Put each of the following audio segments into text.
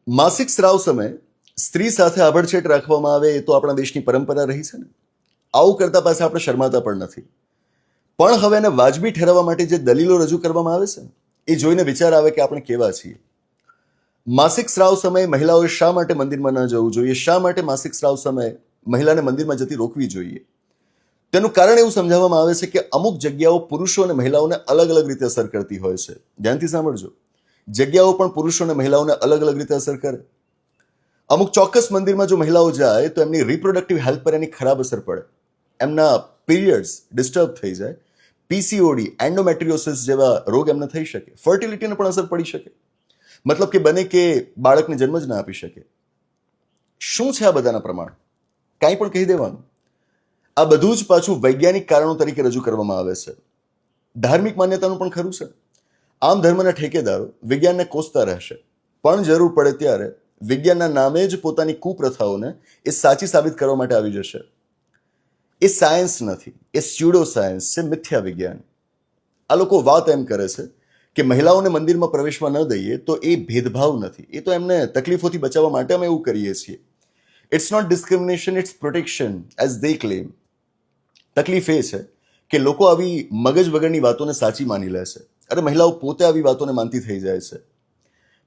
માસિક સ્રાવ સમયે સ્ત્રી સાથે આભડછેટ રાખવામાં આવે એ તો આપણા દેશની પરંપરા રહી છે ને. આવું કરતા પાસે આપણે શરમાતા પણ નથી. પણ હવે એને વાજબી ઠેરવવા માટે જે દલીલો રજૂ કરવામાં આવે છે એ જોઈને વિચાર આવે કે આપણે કેવા છીએ. માસિક સ્રાવ સમયે મહિલાઓએ શા માટે મંદિરમાં ન જવું જોઈએ, શા માટે માસિક સ્રાવ સમયે મહિલાને મંદિરમાં જતી રોકવી જોઈએ? તેનું કારણ એવું સમજાવવામાં આવે છે કે અમુક જગ્યાઓ પુરુષો અને મહિલાઓને અલગ અલગ રીતે અસર કરતી હોય છે. ધ્યાનથી સાંભળજો. જગ્યાઓ પણ પુરુષો અને મહિલાઓને અલગ અલગ રીતે અસર કરે. અમુક ચોક્કસ મંદિરમાં જો મહિલાઓ જાય તો એમની રિપ્રોડક્ટિવ હેલ્થ પર એની ખરાબ અસર પડે. એમના પીરિયડ્સ ડિસ્ટર્બ થઈ જાય. પીસીઓડી, એન્ડોમેટ્રિયોસિસ જેવા રોગ એમને થઈ શકે. ફર્ટિલિટીને પણ અસર પડી શકે. મતલબ કે બને કે બાળકને જન્મ જ ના આપી શકે. શું છે આ બધાના પ્રમાણ? કાંઈ પણ કહી દેવાનું. આ બધું જ પાછું વૈજ્ઞાનિક કારણો તરીકે રજૂ કરવામાં આવે છે. ધાર્મિક માન્યતાનું પણ ખરું છે. આમ ધર્મના ઠેકેદારો વિજ્ઞાનને કોસતા રહેશે, પણ જરૂર પડે ત્યારે વિજ્ઞાનના નામે જ પોતાની કુપ્રથાઓને એ સાચી સાબિત કરવા માટે આવી જશે. એ સાયન્સ નથી, એ સ્યુડો સાયન્સ છે, મિથ્યા વિજ્ઞાન. આ લોકો વાત એમ કરે છે કે મહિલાઓને મંદિરમાં પ્રવેશવા ન દઈએ તો એ ભેદભાવ નથી, એ તો એમને તકલીફોથી બચાવવા માટે અમે એવું કરીએ છીએ. It's not discrimination, it's protection as they claim. તકલીફ એ છે કે લોકો આવી મગજ વગરની વાતોને સાચી માની લે છે. અરે મહિલાઓ પોતે આવી વાતોને માનતી થઈ જાય છે.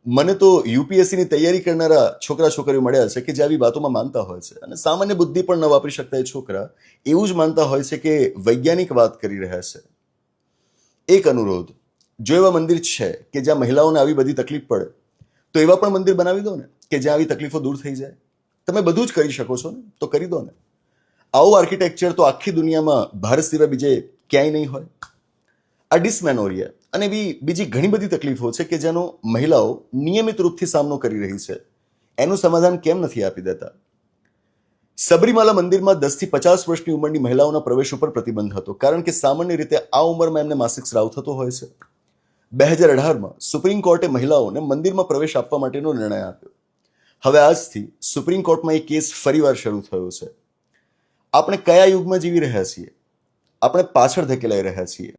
મને તો યુપીએસસીની તૈયારી કરનારા છોકરા છોકરીઓ મળ્યા છે કે જે આવી વાતોમાં માનતા હોય છે, અને સામાન્ય બુદ્ધિ પણ ન વાપરી શકતા એ છોકરા એવું જ માનતા હોય છે કે વૈજ્ઞાનિક વાત કરી રહ્યા છે. એક અનુરોધ, જો એવા મંદિર છે કે જ્યાં મહિલાઓને આવી બધી તકલીફ પડે તો એવા પણ મંદિર બનાવી દો ને કે જ્યાં આવી તકલીફો દૂર થઈ જાય. તમે બધું જ કરી શકો છો ને, તો કરી દો ને. આવું આર્કિટેક્ચર તો આખી દુનિયામાં ભારત સિવાય બીજે ક્યાંય નહીં હોય. આ ડિસમેનોરિયા અને એવી બીજી ઘણી બધી તકલીફો છે કે જેનો મહિલાઓ નિયમિત રૂપથી સામનો કરી રહી છે. એનું સમાધાન કેમ નથી આપી દેતા? સબરીમાલા મંદિરમાં 10 થી 50 વર્ષની ઉંમરની મહિલાઓના પ્રવેશ ઉપર પ્રતિબંધ હતો, કારણ કે સામાન્ય રીતે આ ઉંમરમાં એમને માસિક સ્રાવ થતો હોય છે. 2018માં સુપ્રીમ કોર્ટે મહિલાઓને મંદિરમાં પ્રવેશ આપવા માટેનો નિર્ણય આપ્યો. હવે આજથી સુપ્રીમ કોર્ટમાં એક કેસ ફરીવાર શરૂ થયો છે. આપણે કયા યુગમાં જીવી રહ્યા છીએ? આપણે પાછળ ધકેલાઈ રહ્યા છીએ.